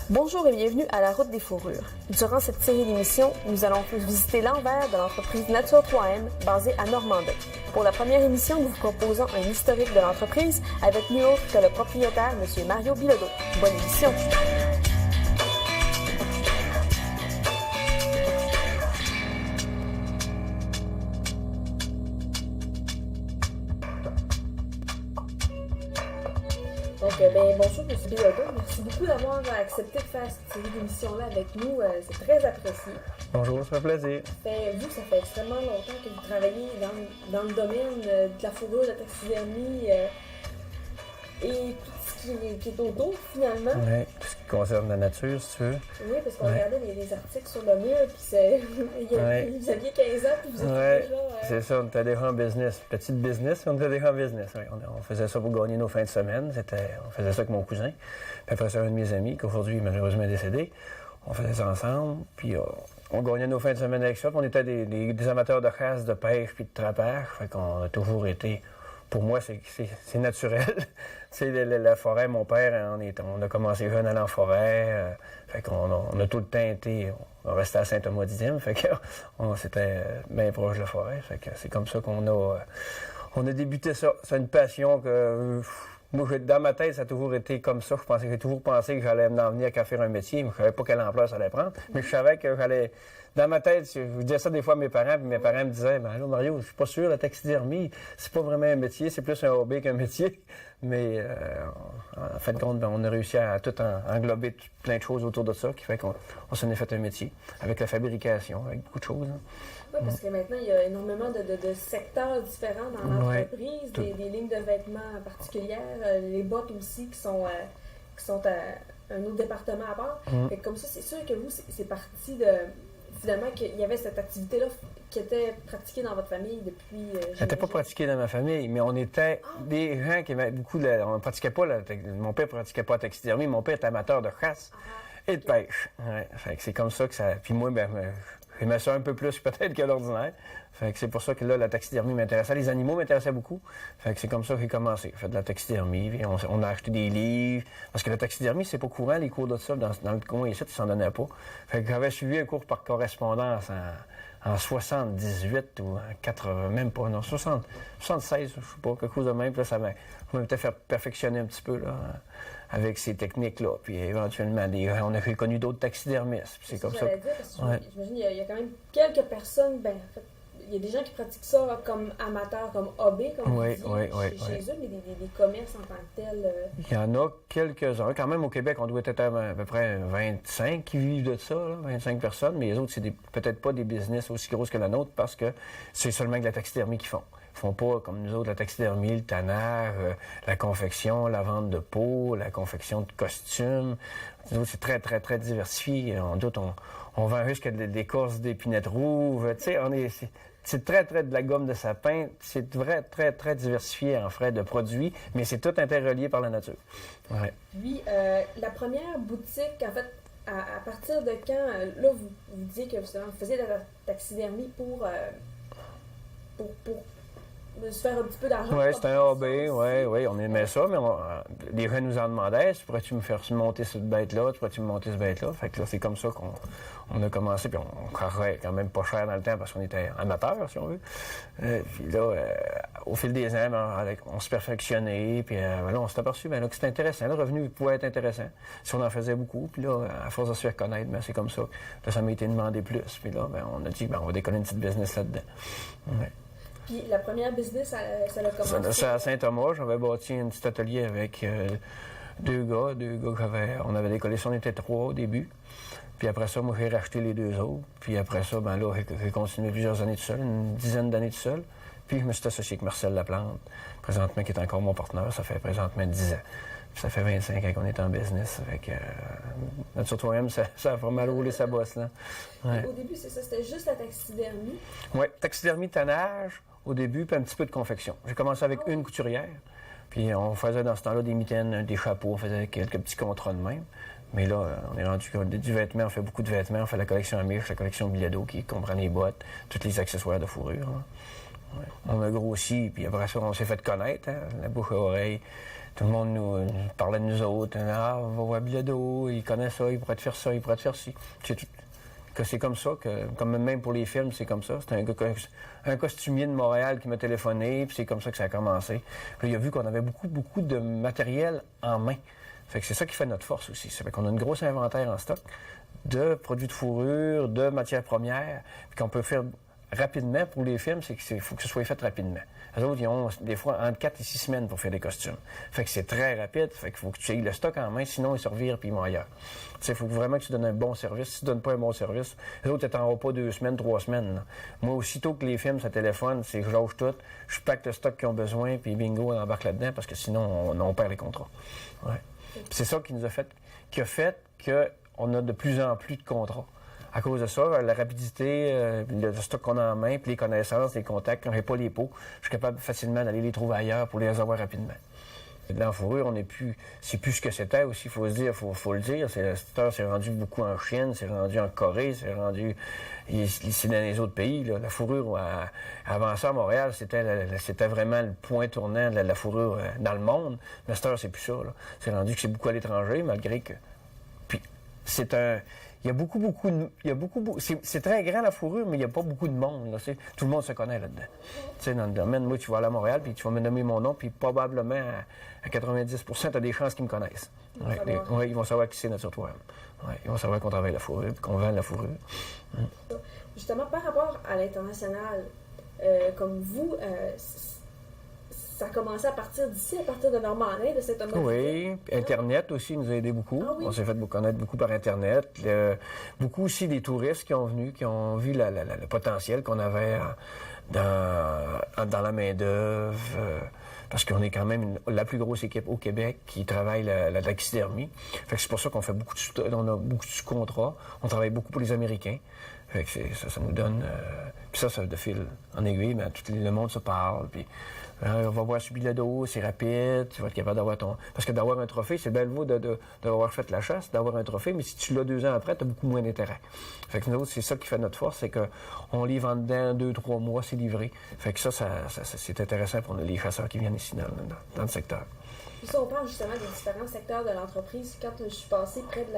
Bonjour et bienvenue à La Route des Fourrures. Durant cette série d'émissions, nous allons visiter l'envers de l'entreprise Nature 3M basée à Normandin. Pour la première émission, nous vous proposons un historique de l'entreprise avec nul autre que le propriétaire, M. Mario Bilodeau. Bonne émission! Bonjour M. Bilodeau, merci beaucoup d'avoir accepté de faire cette série d'émissions-là avec nous, c'est très apprécié. Bonjour, ça fait plaisir. Ça fait extrêmement longtemps que vous travaillez dans le domaine de la fourrure, de la taxidermie et tout ce qui est autour finalement. Oui, tout ce qui concerne la nature, si tu veux. Oui, parce qu'on regardait les articles sur le mur, puis vous aviez 15 ans, puis vous étiez déjà... C'est ça, on était déjà en business. Petite business, mais on était déjà en business. Ouais. On faisait ça pour gagner nos fins de semaine. On faisait ça avec mon cousin. Puis après ça, un de mes amis, qui aujourd'hui malheureusement est décédé. On faisait ça ensemble, puis on gagnait nos fins de semaine avec ça. Puis on était des amateurs de chasse, de pêche, puis de trapage. Fait qu'on a toujours été... Pour moi, c'est naturel. Tu sais, la forêt, mon père, on a commencé jeune à aller en forêt. Fait qu'on a tout le temps été... On restait à Saint-Thomas-d'Idyme, fait qu'on c'était bien proche de la forêt. Fait que c'est comme ça qu'on a débuté ça. C'est une passion que... Moi, dans ma tête, ça a toujours été comme ça. J'ai toujours pensé que j'allais m'en venir qu'à faire un métier, mais je savais pas quelle ampleur ça allait prendre. Mais je savais que j'allais... Dans ma tête, je disais ça des fois à mes parents, puis mes parents me disaient « Ben allô Mario, je suis pas sûr, la taxidermie, c'est pas vraiment un métier, c'est plus un hobby qu'un métier. » Mais en fin de compte, on a réussi à tout englober plein de choses autour de ça, qui fait qu'on s'en est fait un métier, avec la fabrication, avec beaucoup de choses. Hein. Oui, parce que maintenant, il y a énormément de secteurs différents dans l'entreprise, des lignes de vêtements particulières, les bottes aussi qui sont à un autre département à part. Fait que comme ça, c'est sûr que vous, c'est parti de... Finalement, qu'il y avait cette activité-là qui était pratiquée dans votre famille depuis... Elle n'était pas pratiquée dans ma famille, mais on était des gens qui aimaient beaucoup... On ne pratiquait pas mon père ne pratiquait pas la taxidermie. Mon père était amateur de chasse et de pêche. Ouais, fait que c'est comme ça que ça... Puis moi, j'aimais ça un peu plus peut-être que l'ordinaire. Fait que c'est pour ça que là, la taxidermie m'intéressait. Les animaux m'intéressaient beaucoup. Fait que c'est comme ça que j'ai commencé. J'ai fait de la taxidermie, puis on a acheté des livres. Parce que la taxidermie, c'est pas courant, les cours de ça. Dans le coin ici, ils s'en donnaient pas. Fait que j'avais suivi un cours par correspondance en 78 ou en 80, même pas, non, 76, je sais pas, quelque chose de même. Puis là, ça m'a peut-être fait perfectionner un petit peu, là, avec ces techniques-là. Puis éventuellement, on a connu d'autres taxidermistes. C'est comme ça. Dire, parce que j'imagine qu'il y a quand même quelques personnes, en fait, il y a des gens qui pratiquent ça comme amateurs, comme hobby, comme vous dites, chez eux, mais des commerces en tant que tels. Il y en a quelques-uns. Quand même, au Québec, on doit être à peu près 25 qui vivent de ça, là, 25 personnes, mais les autres, c'est peut-être pas des business aussi grosses que la nôtre parce que c'est seulement de la taxidermie qu'ils font. Ils font pas, comme nous autres, la taxidermie, le tannage, la confection, la vente de peau, la confection de costumes. Nous autres, c'est très, très, très diversifié. On vend jusqu'à des courses d'épinettes rouges. Tu sais, c'est très, très de la gomme de sapin. C'est très, très, très diversifié en frais de produits, mais c'est tout interrelié par la nature. Ouais. Puis, la première boutique, en fait, à partir de quand, là, vous disiez que vous faisiez de la taxidermie pour se faire un petit peu d'argent. Oui, c'était un hobby, oui, on aimait ça, mais les gens nous en demandaient, pourrais-tu me faire monter cette bête-là, pourrais-tu me monter cette bête-là? Fait que là, c'est comme ça qu'on a commencé, puis on carrait quand même pas cher dans le temps parce qu'on était amateurs, si on veut. Puis là, au fil des ans, on se perfectionnait, puis là, on s'est aperçu que c'était intéressant, le revenu pouvait être intéressant si on en faisait beaucoup, puis là, à force de se faire connaître, c'est comme ça. Là, ça m'a été demandé plus, puis là, on a dit, on va décoller une petite business là-dedans. Ouais. Puis la première business, ça a commencé? C'est à Saint-Thomas. J'avais bâti un petit atelier avec deux gars on avait décollé ça, on était 3 au début. Puis après ça, moi, j'ai racheté les 2 autres. Puis après ça, là, j'ai continué plusieurs années tout seul, une dizaine d'années tout seul. Puis je me suis associé avec Marcel Laplante, présentement, qui est encore mon partenaire. Ça fait présentement 10 ans. Puis ça fait 25 ans qu'on est en business. Fait que Nature 3M, ça a vraiment roulé sa bosse, là. Ouais. Au début, c'est ça, c'était juste la taxidermie? Oui, taxidermie, tannage au début, puis un petit peu de confection. J'ai commencé avec une couturière, puis on faisait dans ce temps-là des mitaines, des chapeaux, on faisait quelques petits contrats de même. Mais là, on est rendu du vêtement, on fait beaucoup de vêtements, on fait la collection Amiche, la collection Bilodeau qui comprend les bottes, tous les accessoires de fourrure. Hein. Ouais. On a grossi, puis après ça, on s'est fait connaître, hein, la bouche à oreille. Tout le monde nous parlait de nous autres. Ah, on va voir Bilodeau, il connaît ça, il pourrait te faire ça, il pourrait te faire ci. C'est comme ça, comme même pour les films, c'est comme ça. C'était un costumier de Montréal qui m'a téléphoné, puis c'est comme ça que ça a commencé. Puis il a vu qu'on avait beaucoup de matériel en main. Fait que c'est ça qui fait notre force aussi. Ça fait qu'on a une grosse inventaire en stock de produits de fourrure, de matières premières, puis qu'on peut faire rapidement pour les films, c'est qu'il faut que ce soit fait rapidement. Les autres, ils ont des fois entre 4 et 6 semaines pour faire des costumes. Fait que c'est très rapide, fait qu'il faut que tu aies le stock en main, sinon ils se revirent puis ils vont ailleurs. Tu sais, il faut vraiment que tu donnes un bon service. Si tu ne donnes pas un bon service, les autres, tu t'en vas pas 2 semaines, 3 semaines. Là. Moi, aussitôt que les films, ça téléphone, c'est que j'auge tout, je pack le stock qu'ils ont besoin, puis bingo, on embarque là-dedans, parce que sinon, on perd les contrats. Ouais. C'est ça qui a fait qu'on a de plus en plus de contrats. À cause de ça, la rapidité, le stock qu'on a en main, puis les connaissances, les contacts, quand j'ai pas les pots, je suis capable facilement d'aller les trouver ailleurs pour les avoir rapidement. Dans la fourrure, c'est plus ce que c'était aussi, il faut se dire, faut le dire. C'est rendu beaucoup en Chine, c'est rendu en Corée, c'est rendu ici dans les autres pays. Là. La fourrure, avant ça, à Montréal, c'était vraiment le point tournant de la fourrure dans le monde. Mais cette heure, c'est plus ça. Là. C'est rendu que c'est beaucoup à l'étranger, malgré que... Puis, il y a beaucoup, c'est très grand la fourrure, mais il n'y a pas beaucoup de monde. Là, tout le monde se connaît là-dedans. T'sais, dans le domaine, moi, tu vas aller à Montréal, puis tu vas me nommer mon nom, puis probablement, à 90%, tu as des chances qu'ils me connaissent. Ils vont savoir qui c'est Nature Toile. Ils vont savoir qu'on travaille la fourrure, puis qu'on vend la fourrure. Justement, par rapport à l'international, comme vous, ça a commencé à partir d'ici, à partir de Normandin, de cette homme. Oui, Internet aussi nous a aidé beaucoup. Ah, oui. On s'est fait connaître beaucoup par Internet. Beaucoup aussi des touristes qui ont venu, qui ont vu le potentiel qu'on avait dans la main-d'œuvre. Parce qu'on est quand même la plus grosse équipe au Québec qui travaille la taxidermie. Fait que c'est pour ça qu'on fait on a beaucoup de sous-contrats. On travaille beaucoup pour les Américains. Fait que ça nous donne... puis ça de fil en aiguille, mais tout le monde se parle. Puis on va voir sur Bilodeau, c'est rapide, tu vas être capable d'avoir ton... Parce que d'avoir un trophée, c'est bien le mot d'avoir fait la chasse, d'avoir un trophée, mais si tu l'as 2 ans après, tu as beaucoup moins d'intérêt. Fait que nous autres, c'est ça qui fait notre force, c'est qu'on livre en dedans 2-3 mois, c'est livré. Fait que ça c'est intéressant pour les chasseurs qui viennent ici dans le secteur. Puis ça, on parle justement des différents secteurs de l'entreprise. Quand je suis passée près de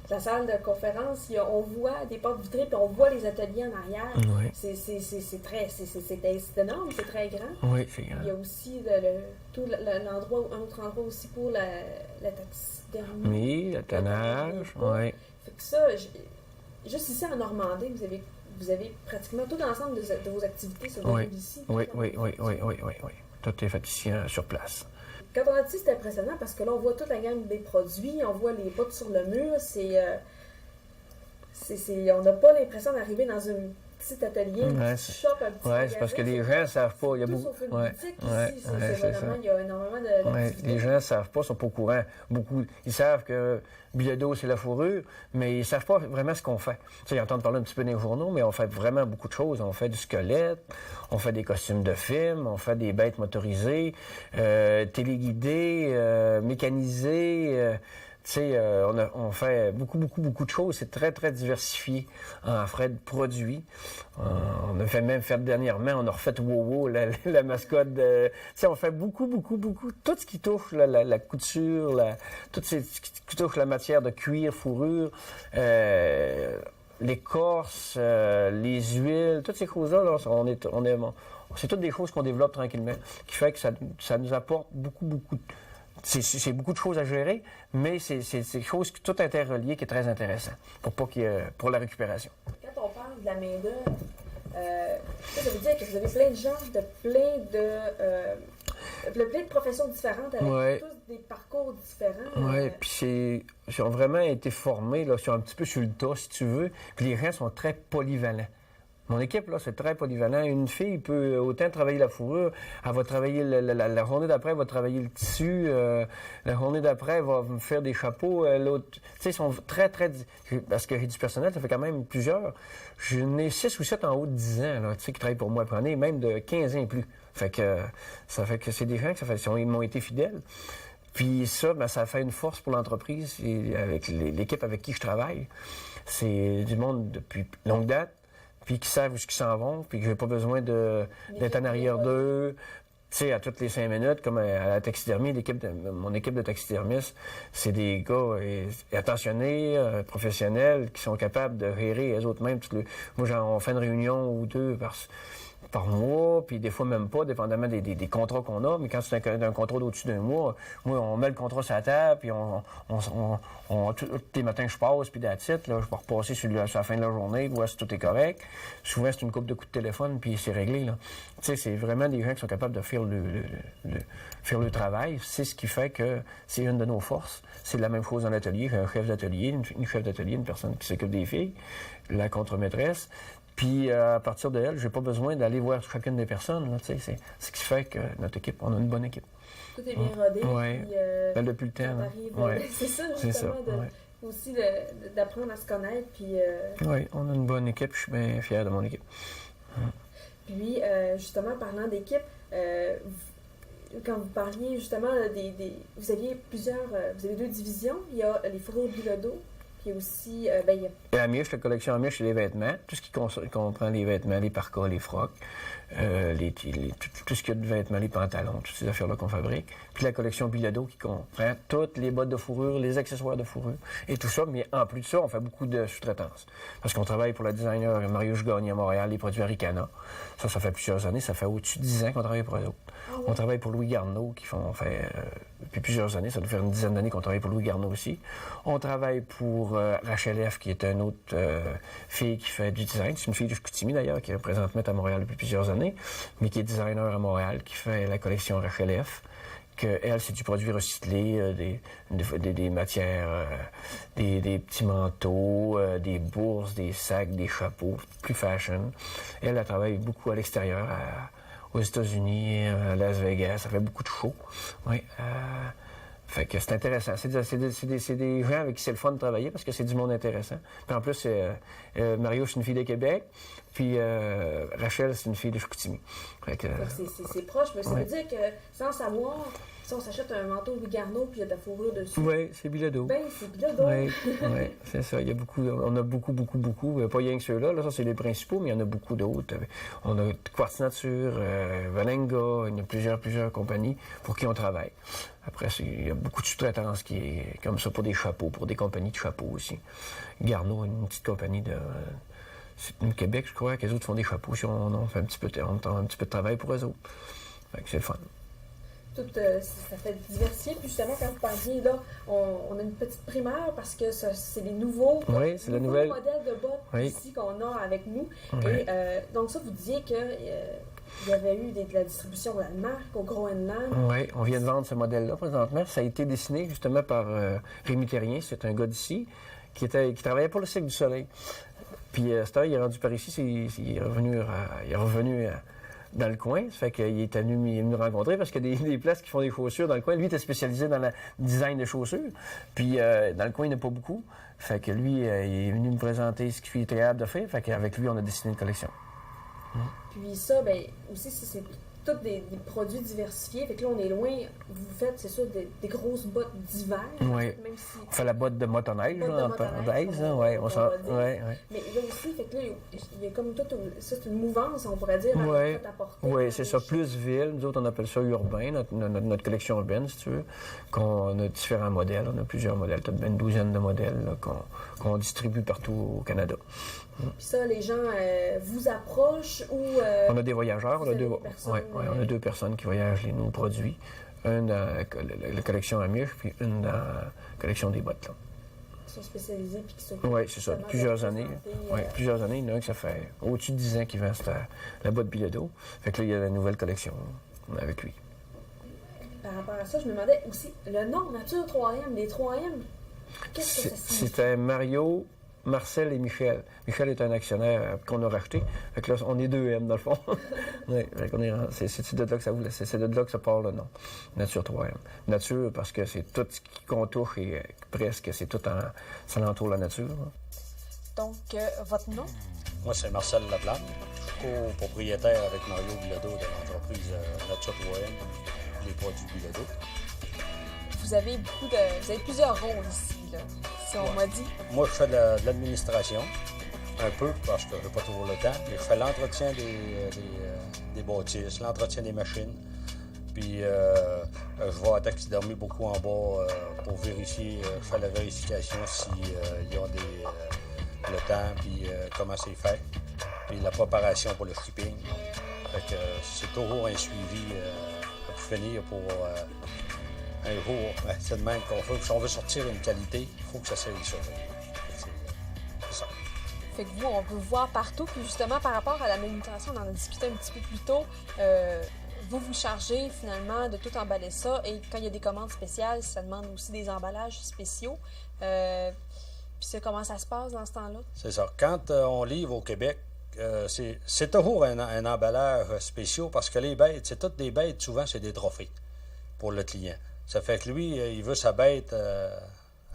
la salle de conférence, on voit des portes vitrées, puis on voit les ateliers en arrière. Oui. C'est énorme, c'est très grand. Oui, c'est grand. Il y a aussi un autre endroit aussi pour la taxidermie. Oui, le tannage, oui. Fait que ça, juste ici en Normandie, vous avez pratiquement tout l'ensemble de vos activités sur ici. Oui. Tout est fait ici sur place. Quand on a dit c'est impressionnant parce que là, on voit toute la gamme des produits, on voit les bottes sur le mur, on n'a pas l'impression d'arriver dans un petit atelier, un petit shop, un petit magasin. C'est parce que les gens ne savent pas. Il y a beaucoup de boutique ici, il y a énormément d'activités. Les gens ne savent pas, ils ne sont pas au courant. Beaucoup, ils savent que Bilodeau, c'est la fourrure, mais ils ne savent pas vraiment ce qu'on fait. Tu sais, ils entendent parler un petit peu dans les journaux, mais on fait vraiment beaucoup de choses. On fait du squelette, on fait des costumes de film, on fait des bêtes motorisées, téléguidées, mécanisées. Tu sais, on fait beaucoup de choses. C'est très, très diversifié en frais de produits. On a même fait dernièrement, on a refait Wowo, la mascotte. Tu sais, on fait beaucoup. Tout ce qui touche la couture, tout ce qui touche la matière de cuir, fourrure, l'écorce, les huiles, toutes ces choses-là, là, c'est toutes des choses qu'on développe tranquillement, qui fait que ça nous apporte beaucoup. C'est beaucoup de choses à gérer, mais c'est des choses tout interreliées qui est très intéressant pour la récupération. Quand on parle de la main-d'œuvre, ça veut dire que vous avez plein de gens plein de professions différentes avec tous des parcours différents. Oui, puis ils ont vraiment été formés, là, un petit peu sur le tas, si tu veux, puis les gens sont très polyvalents. Mon équipe, là, c'est très polyvalent. Une fille peut autant travailler la fourrure, elle va travailler la journée d'après, elle va travailler le tissu, la journée d'après, elle va me faire des chapeaux, l'autre... Tu sais, ils sont très, très... Parce que j'ai du personnel, ça fait quand même plusieurs. J'en ai 6 ou 7 en haut de 10 ans, là, tu sais, qui travaillent pour moi, prenez, même de 15 ans et plus. Ça fait que c'est des gens ils m'ont été fidèles. Puis ça, ça fait une force pour l'entreprise et avec l'équipe avec qui je travaille. C'est du monde depuis longue date, puis qui savent où ils s'en vont, puis que j'ai pas besoin d'être en arrière d'eux. sais, à toutes les 5 minutes, comme à la taxidermie, mon équipe de taxidermistes, c'est des gars attentionnés, professionnels, qui sont capables de gérer eux-mêmes. Moi, on fait une réunion ou 2 par mois, puis des fois même pas, dépendamment des contrats qu'on a. Mais quand c'est un contrat d'au-dessus d'un mois, moi, on met le contrat sur la table, puis tous les matins, je passe, puis that's it, là, je vais repasser sur la fin de la journée, voir si tout est correct. Souvent, c'est une couple de coups de téléphone, puis c'est réglé, là. Tu sais, c'est vraiment des gens qui sont capables de faire le travail. C'est ce qui fait que c'est une de nos forces. C'est la même chose dans l'atelier. J'ai un chef d'atelier, une chef d'atelier, une personne qui s'occupe des filles, la contre-maîtresse. Puis, à partir de elle, j'ai pas besoin d'aller voir chacune des personnes. Là, c'est ce qui fait que notre équipe, on a une bonne équipe. Tout est bien rodé. Oui. Depuis le temps. C'est ça, justement, aussi d'apprendre à se connaître. Puis, oui, on a une bonne équipe. Je suis bien fier de mon équipe. Puis, justement, parlant d'équipe, quand vous parliez justement vous aviez 2 divisions. Il y a les fourrures Bilodeau. Puis aussi, Amish, la collection Amish, c'est les vêtements. Tout ce qui comprend les vêtements, les parkas, les frocs, tout ce qu'il y a de vêtements, les pantalons, toutes ces affaires-là qu'on fabrique. Puis la collection Bilodeau qui comprend toutes les bottes de fourrure, les accessoires de fourrure et tout ça. Mais en plus de ça, on fait beaucoup de sous-traitance. Parce qu'on travaille pour le designer Marius Gagné à Montréal, les produits Aricana. Ça fait plusieurs années. Ça fait au-dessus de 10 ans qu'on travaille pour eux autres. On travaille pour Louis Garneau, depuis plusieurs années. Ça doit faire une dizaine d'années qu'on travaille pour Louis Garneau aussi. On travaille pour Rachel F., qui est une autre fille qui fait du design. C'est une fille de Chicoutimi, d'ailleurs, qui est présentement à Montréal depuis plusieurs années, mais qui est designer à Montréal, qui fait la collection Rachel F., elle, c'est du produit recyclé, des matières, des petits manteaux, des bourses, des sacs, des chapeaux, plus fashion. Elle travaille beaucoup à l'extérieur, aux États-Unis, à Las Vegas. Ça fait beaucoup de shows. Oui. Fait que c'est intéressant. C'est des gens avec qui c'est le fun de travailler parce que c'est du monde intéressant. Puis en plus, Mario, c'est une fille de Québec. Puis Rachel, c'est une fille de Chicoutimi. C'est proche, mais ça veut dire que sans savoir, si on s'achète un manteau Louis Garneau puis il y a de la fourrure dessus. Oui, c'est Bilodeau. Ben, c'est Bilodeau. Oui, c'est ça. Il y a on a beaucoup. Pas rien que ceux-là. Là, ça, c'est les principaux, mais il y en a beaucoup d'autres. On a Quartz Nature, Valenga, il y a plusieurs compagnies pour qui on travaille. Après, il y a beaucoup de sous-traitance qui est comme ça pour des chapeaux, pour des compagnies de chapeaux aussi. Garneau, une petite compagnie c'est du Québec, je crois, qu'eux autres font des chapeaux. Si on fait un petit peu de travail pour eux autres. Fait que c'est le fun. Ça fait diversifier. Puis justement, quand vous parliez, là, on a une petite primaire parce que c'est les nouveaux modèles de bottes ici qu'on a avec nous. Oui. Et donc ça, vous disiez que il y avait eu de la distribution de la marque au Groenland. Oui, on vient de vendre ce modèle-là présentement. Ça a été dessiné justement par Rémi Terrien. C'est un gars d'ici qui travaillait pour le Cirque du Soleil. Puis Star, il est rendu par ici, il est revenu dans le coin. Ça fait qu'il est venu nous rencontrer parce qu'il y a des places qui font des chaussures dans le coin. Lui, il était spécialisé dans le design de chaussures. Puis dans le coin, il n'y en a pas beaucoup. Fait que lui, il est venu me présenter ce qu'il était capable de faire. Fait qu'avec lui, on a dessiné une collection. Puis ça, bien, aussi, c'est tous des produits diversifiés. Fait que là, on est loin. Vous faites, c'est sûr, des grosses bottes d'hiver. Oui. On fait la botte de motoneige, en parenthèse. Oui, on s'en. Mais là aussi, fait que là, il y a comme tout. Ça, c'est une mouvance, on pourrait dire, à apporter. Oui, c'est ça. Plus ville. Nous autres, on appelle ça urbain, notre collection urbaine, si tu veux. On a différents modèles. On a plusieurs modèles. Peut-être une douzaine de modèles là, qu'on distribue partout au Canada. Puis ça, les gens vous approchent ou... on a des voyageurs. On a 2 personnes qui voyagent nos produits. Une dans la collection Amish, puis une dans la collection des bottes. Là. Qui sont spécialisés puis qui s'occupent... Oui, c'est ça. Plusieurs années. Plusieurs années. Il y en a un que ça fait au-dessus de 10 ans qu'il vend la botte Bilodeau. Fait que là, il y a la nouvelle collection avec lui. Par rapport à ça, je me demandais aussi, le nom Nature 3M, les 3M, qu'est-ce que ça signifie? C'était Mario, Marcel et Michel. Michel est un actionnaire qu'on a racheté. Fait que là, on est 2 M dans le fond. Oui, c'est de là que ça voulait. C'est de là que ça part le nom. Nature 3M. Nature, parce que c'est tout ce qu'on touche et presque, c'est tout ça entoure la nature. Donc, votre nom? Moi, c'est Marcel Laplante, co-propriétaire avec Mario Bilodeau de l'entreprise Nature 3M, les produits Bilodeau. Vous avez plusieurs rôles ici, là, si on m'a dit. Moi, je fais de l'administration, un peu, parce que je n'ai pas toujours le temps, mais je fais l'entretien des bâtisses, l'entretien des machines, Puis je vais à taxidermie beaucoup en bas pour vérifier, faire la vérification s'il y a le temps, puis comment c'est fait. Puis la préparation pour le shipping. Fait que c'est toujours un suivi pour finir pour un jour. C'est de même qu'on veut. Si on veut sortir une qualité, il faut que ça soit ça. C'est ça. Fait que vous, on peut voir partout. Puis justement, par rapport à la manutention, on en a discuté un petit peu plus tôt. Vous chargez finalement de tout emballer ça. Et quand il y a des commandes spéciales, ça demande aussi des emballages spéciaux. Puis ça, comment ça se passe dans ce temps-là? C'est ça. Quand on livre au Québec, c'est toujours un emballage spécial parce que les bêtes, c'est toutes des bêtes, souvent c'est des trophées pour le client. Ça fait que lui, il veut sa bête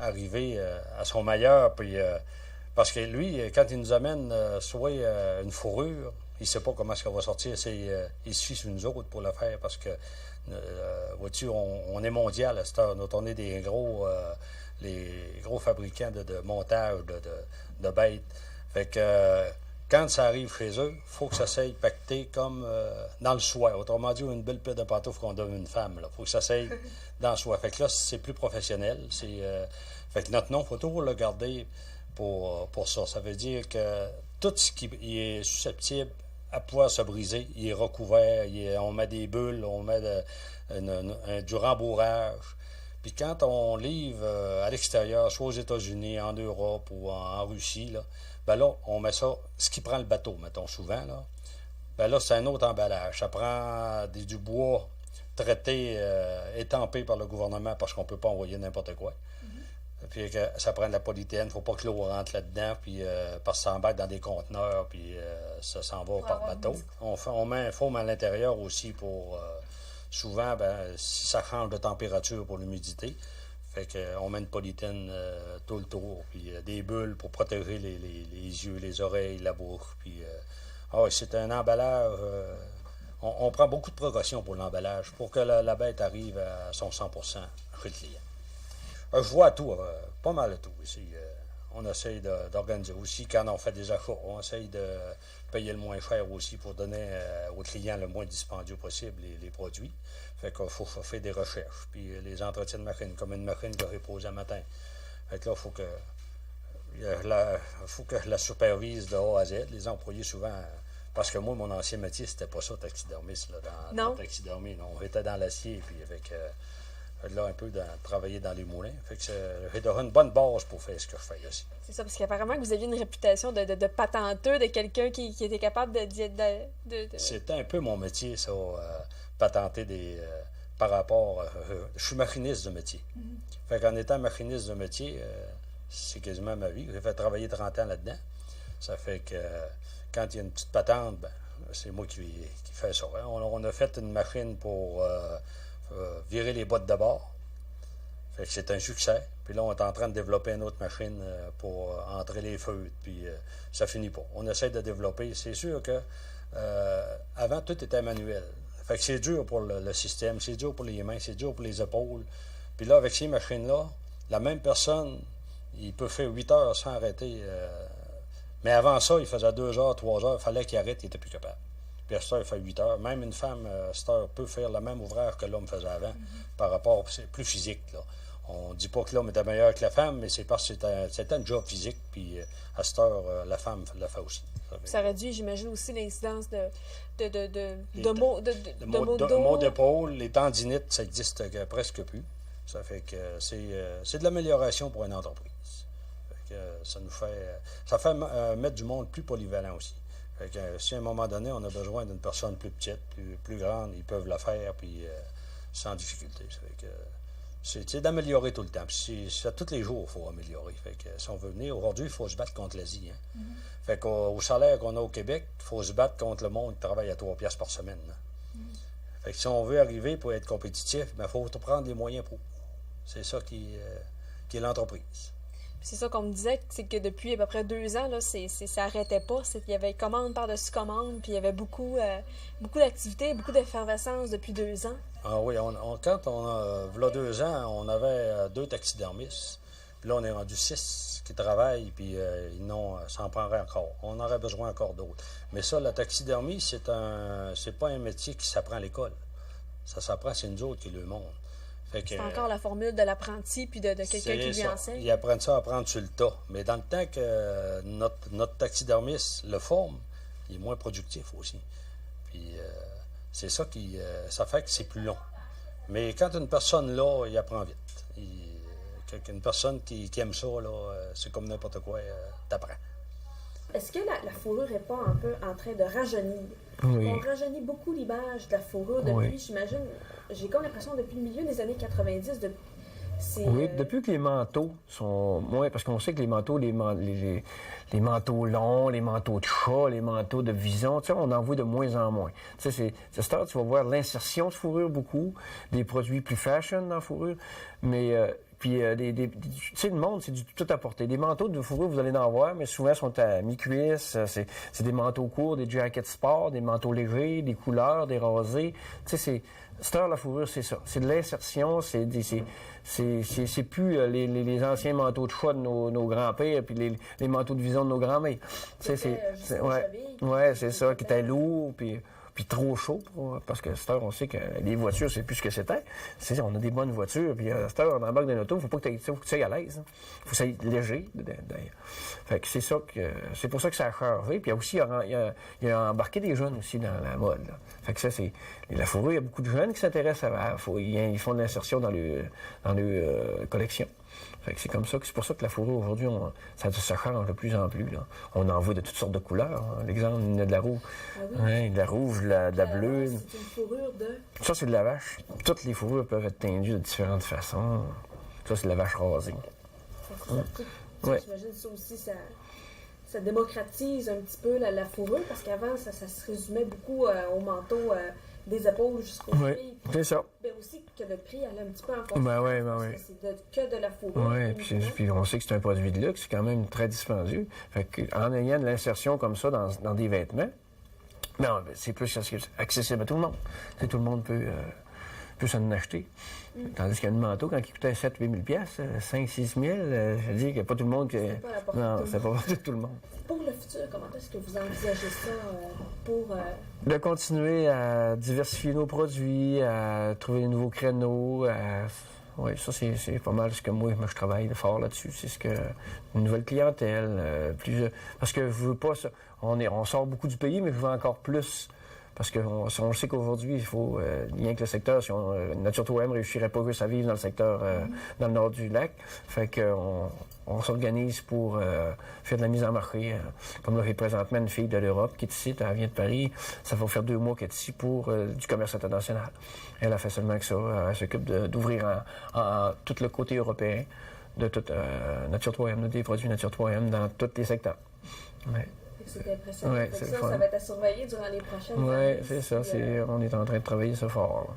arriver à son meilleur. Puis, parce que lui, quand il nous amène soit une fourrure, il ne sait pas comment ça va sortir. Il se fie sur nous autres pour le faire parce que, vois-tu, on est mondial à cette heure. On est des les gros fabricants de montage de bêtes. Fait que quand ça arrive chez eux, il faut que ça s'aille pacté comme dans le soie. Autrement dit, une belle paire de pantoufles qu'on donne à une femme. Il faut que ça s'aille dans le soie. Fait que là, c'est plus professionnel. Fait que notre nom, il faut toujours le garder pour ça. Ça veut dire que tout ce qui est susceptible à pouvoir se briser, il est recouvert. On met des bulles, on met du rembourrage. Puis quand on livre à l'extérieur, soit aux États-Unis, en Europe ou en Russie, là, on met ça, ce qui prend le bateau, mettons souvent, là, c'est un autre emballage. Ça prend du bois traité, étampé par le gouvernement parce qu'on ne peut pas envoyer n'importe quoi. Puis ça prend de la polythéine, il ne faut pas que l'eau rentre là-dedans, puis parce que ça embarque dans des conteneurs, puis ça s'en va par bateau. On met un foam à l'intérieur aussi pour... souvent, si ça change de température pour l'humidité, fait qu'on met une polythène tout le tour, puis des bulles pour protéger les yeux, les oreilles, la bouche. Puis, c'est un emballage. On prend beaucoup de précautions pour l'emballage pour que la bête arrive à son 100% chez le client. Je vois tout, pas mal de tout ici. On essaye d'organiser aussi, quand on fait des achats, on essaye de payer le moins cher aussi pour donner aux clients le moins dispendieux possible les produits. Fait qu'il faut faire des recherches. Puis les entretiens de machines, comme une machine qui est posée un matin. Fait que là, il faut que je la supervise de A à Z. Les employés, souvent, parce que moi, mon ancien métier, c'était pas ça, taxidermiste, dans taxidermie. Non, on était dans l'acier, puis avec... là, un peu travailler dans les moulins. Fait que j'ai donné une bonne base pour faire ce que je fais aussi. C'est ça, parce qu'apparemment que vous aviez une réputation de patenteux, de quelqu'un qui était capable de... C'était un peu mon métier, ça, patenter par rapport... je suis machiniste de métier. Fait qu'en étant machiniste de métier, c'est quasiment ma vie. J'ai fait travailler 30 ans là-dedans. Ça fait que quand il y a une petite patente, c'est moi qui fais ça. Hein. On a fait une machine pour... virer les bottes de bord. Fait que c'est un succès. Puis là, on est en train de développer une autre machine pour entrer les feutres. Puis ça finit pas. On essaie de développer. C'est sûr que avant, tout était manuel. Fait que c'est dur pour le système, c'est dur pour les mains, c'est dur pour les épaules. Puis là, avec ces machines-là, la même personne, il peut faire 8 heures sans arrêter. Mais avant ça, il faisait 2 heures, 3 heures. Il fallait qu'il arrête, il n'était plus capable. Puis à cette heure, il fait 8 heures. Même une femme, à cette heure, peut faire le même ouvrage que l'homme faisait avant, par rapport, c'est plus physique, là. On ne dit pas que l'homme était meilleur que la femme, mais c'est parce que c'était un job physique, puis à cette heure, la femme le fait aussi. Ça réduit, j'imagine, aussi l'incidence de maux d'épaule, les tendinites, ça n'existe presque plus. Ça fait que c'est de l'amélioration pour une entreprise. Fait que ça fait mettre du monde plus polyvalent aussi. Fait que, si à un moment donné, on a besoin d'une personne plus petite, plus grande, ils peuvent la faire, puis sans difficulté. Ça fait que c'est d'améliorer tout le temps. Puis tous les jours, il faut améliorer. Fait que, si on veut venir, aujourd'hui, il faut se battre contre l'Asie. Hein. Fait qu'au salaire qu'on a au Québec, il faut se battre contre le monde qui travaille à 3 piastres par semaine. Fait que si on veut arriver pour être compétitif, il faut prendre les moyens pour. C'est ça qui est l'entreprise. C'est ça qu'on me disait, c'est que depuis à peu près 2 ans, là, ça n'arrêtait pas. Il y avait commande par-dessus commande, puis il y avait beaucoup d'activités, beaucoup d'effervescence depuis 2 ans. Ah oui, quand voilà 2 ans, on avait 2 taxidermistes. Puis là, on est rendu 6 qui travaillent, puis ça en prendrait encore. On aurait besoin encore d'autres. Mais ça, la taxidermie, c'est pas un métier qui s'apprend à l'école. Ça s'apprend, c'est nous autres qui le montrent. C'est encore la formule de l'apprenti puis de quelqu'un qui lui enseigne. Ils apprennent ça à apprendre sur le tas. Mais dans le temps que notre taxidermiste le forme, il est moins productif aussi. Puis c'est ça ça fait que c'est plus long. Mais quand une personne là, il apprend vite. Une personne qui aime ça, là, c'est comme n'importe quoi, t'apprends. Est-ce que la fourrure n'est pas un peu en train de rajeunir? Oui. On rajeunit beaucoup l'image de la fourrure depuis, j'imagine, j'ai comme l'impression depuis le milieu des années 90. Oui, depuis que les manteaux sont moins... Parce qu'on sait que les manteaux, les manteaux longs, les manteaux de chat, les manteaux de vison, tu sais, on en voit de moins en moins. Tu sais, tu vas voir l'insertion de fourrure beaucoup, des produits plus fashion dans la fourrure, mais... Puis, tu sais, le monde, c'est du tout à porter. Des manteaux de fourrure, vous allez en voir, mais souvent, sont à mi-cuisse. C'est des manteaux courts, des jackets sport, des manteaux légers, des couleurs, des rasés. Tu sais, la fourrure, c'est ça. C'est de l'insertion, c'est plus les anciens manteaux de choix de nos grands-pères, puis les manteaux de vison de nos grands-mères. Tu sais, c'est ça, qui était lourd, puis trop chaud, parce que à cette heure, on sait que les voitures, c'est plus ce que c'était. On a des bonnes voitures, puis à cette heure, on embarque dans l'auto, il faut pas que tu sois à l'aise. Il faut que ça aille léger, d'ailleurs. Fait que c'est pour ça que ça a changé. Puis aussi, il a embarqué des jeunes aussi dans la mode. Là. Fait que ça, c'est... La fourrure, il y a beaucoup de jeunes qui s'intéressent ils font de l'insertion dans les collections. Fait que c'est comme ça, c'est pour ça que la fourrure, aujourd'hui, ça change de plus en plus. Là. On en voit de toutes sortes de couleurs. Hein. L'exemple, il y a de la rouge. Ah oui. Ouais, de la rouge, de la bleue. C'est une fourrure de... Ça, c'est de la vache. Toutes les fourrures peuvent être teindues de différentes façons. Ça, c'est de la vache rasée. J'imagine ça aussi, ça démocratise un petit peu la fourrure, parce qu'avant, ça se résumait beaucoup au manteau des épaules jusqu'aux chevilles. Oui, c'est ça. Mais aussi que le prix allait un petit peu en fonction. Oui. C'est que de la fourrure. Oui, puis on sait que c'est un produit de luxe, c'est quand même très dispendieux. Fait qu'en ayant de l'insertion comme ça dans des vêtements, c'est plus accessible à tout le monde. Tout le monde peut s'en acheter. Tandis qu'un manteau, quand il coûtait 7 000 piastres, 5 000 6 000, je dis qu'il n'y a pas tout le monde qui... C'est pas pour tout le monde. Pour le futur, comment est-ce que vous envisagez ça pour... De continuer à diversifier nos produits, à trouver de nouveaux créneaux. Oui, ça, c'est pas mal ce que moi je travaille fort là-dessus. C'est une nouvelle clientèle. Parce que je veux pas ça. On sort beaucoup du pays, mais je veux encore plus. Parce qu'on sait qu'aujourd'hui, il faut, rien que le secteur, si Nature 3M ne réussirait pas juste à vivre dans le secteur, dans le nord du lac, fait qu'on s'organise pour faire de la mise en marché. Comme là, j'ai présentement une fille de l'Europe qui est ici, elle vient de Paris, ça va faire 2 mois qu'elle est ici pour du commerce international. Elle a fait seulement que ça. Elle s'occupe d'ouvrir en tout le côté européen de toute Nature 3M, des produits Nature 3M dans tous les secteurs. Ouais. C'est impressionnant. Ouais, ça va être à surveiller durant les prochaines années. Oui, c'est ça. On est en train de travailler ça fort.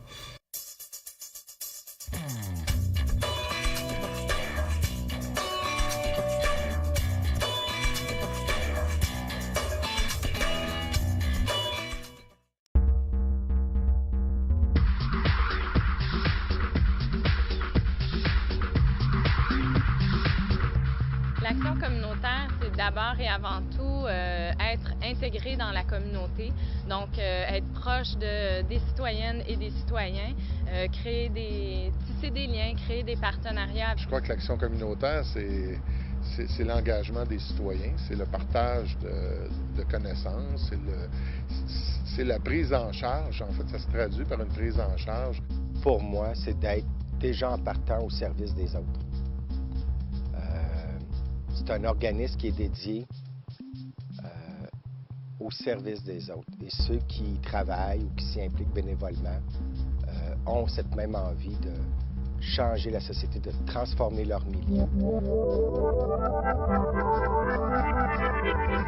L'action communautaire, c'est d'abord et avant tout être intégré dans la communauté, donc être proche des citoyennes et des citoyens, tisser des liens, créer des partenariats. Je crois que l'action communautaire, c'est l'engagement des citoyens, c'est le partage de connaissances, c'est la prise en charge. En fait, ça se traduit par une prise en charge. Pour moi, c'est d'être déjà en partant au service des autres. C'est un organisme qui est dédié au service des autres. Et ceux qui y travaillent ou qui s'y impliquent bénévolement ont cette même envie de changer la société, de transformer leur milieu.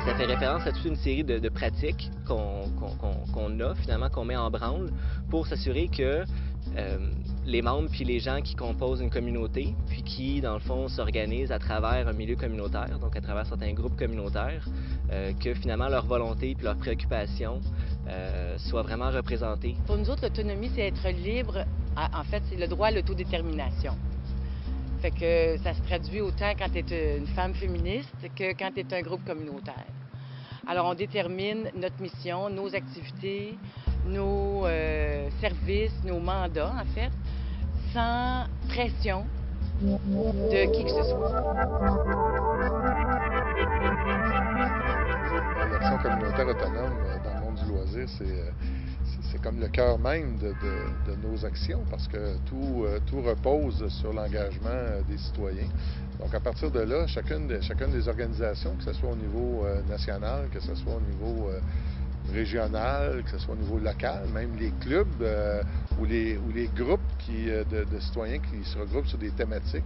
Ça fait référence à toute une série de pratiques qu'on a, finalement, qu'on met en branle pour s'assurer que les membres puis les gens qui composent une communauté, puis qui, dans le fond, s'organisent à travers un milieu communautaire, donc à travers certains groupes communautaires, que finalement leur volonté puis leurs préoccupations soient vraiment représentées. Pour nous autres, l'autonomie, c'est être libre. En fait, c'est le droit à l'autodétermination. Fait que ça se traduit autant quand tu es une femme féministe que quand tu es un groupe communautaire. Alors, on détermine notre mission, nos activités, nos services, nos mandats, en fait, sans pression de qui que ce soit. L'action communautaire autonome dans le monde du loisir, c'est comme le cœur même de nos actions parce que tout repose sur l'engagement des citoyens. Donc, à partir de là, chacune des organisations, que ce soit au niveau national, que ce soit au niveau régional, que ce soit au niveau local, même les clubs ou les groupes de citoyens qui se regroupent sur des thématiques.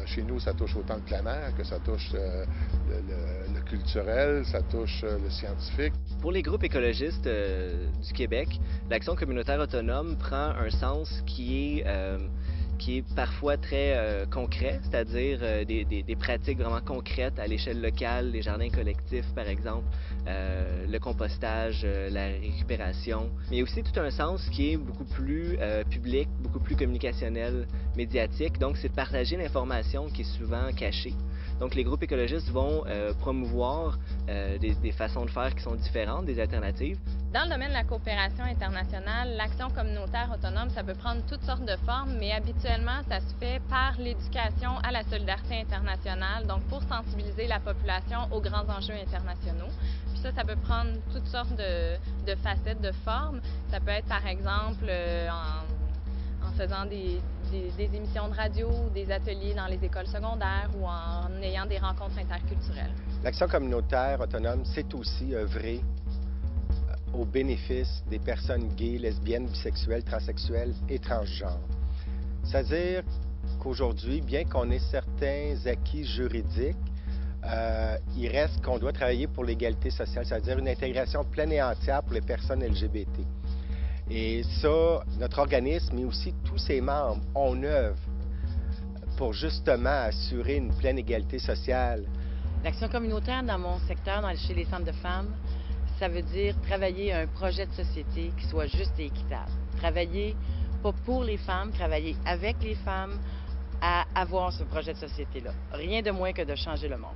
Chez nous, ça touche autant le plein air que ça touche le culturel, ça touche le scientifique. Pour les groupes écologistes du Québec, l'action communautaire autonome prend un sens qui est parfois très concret, c'est-à-dire des pratiques vraiment concrètes à l'échelle locale, les jardins collectifs par exemple, le compostage, la récupération, mais aussi tout un sens qui est beaucoup plus public, beaucoup plus communicationnel, médiatique, donc c'est de partager l'information qui est souvent cachée. Donc les groupes écologistes vont promouvoir des façons de faire qui sont différentes, des alternatives. Dans le domaine de la coopération internationale, l'action communautaire autonome, ça peut prendre toutes sortes de formes, mais habituellement, ça se fait par l'éducation à la solidarité internationale, donc pour sensibiliser la population aux grands enjeux internationaux. Puis ça peut prendre toutes sortes de facettes, de formes. Ça peut être, par exemple, en faisant des émissions de radio, des ateliers dans les écoles secondaires ou en ayant des rencontres interculturelles. L'action communautaire autonome, c'est aussi œuvrer au bénéfice des personnes gays, lesbiennes, bisexuelles, transsexuelles et transgenres. C'est-à-dire qu'aujourd'hui, bien qu'on ait certains acquis juridiques, il reste qu'on doit travailler pour l'égalité sociale, c'est-à-dire une intégration pleine et entière pour les personnes LGBT. Et ça, notre organisme, mais aussi tous ses membres, on œuvre pour justement assurer une pleine égalité sociale. L'action communautaire dans mon secteur, chez les centres de femmes, ça veut dire travailler un projet de société qui soit juste et équitable. Travailler pas pour les femmes, travailler avec les femmes à avoir ce projet de société-là. Rien de moins que de changer le monde.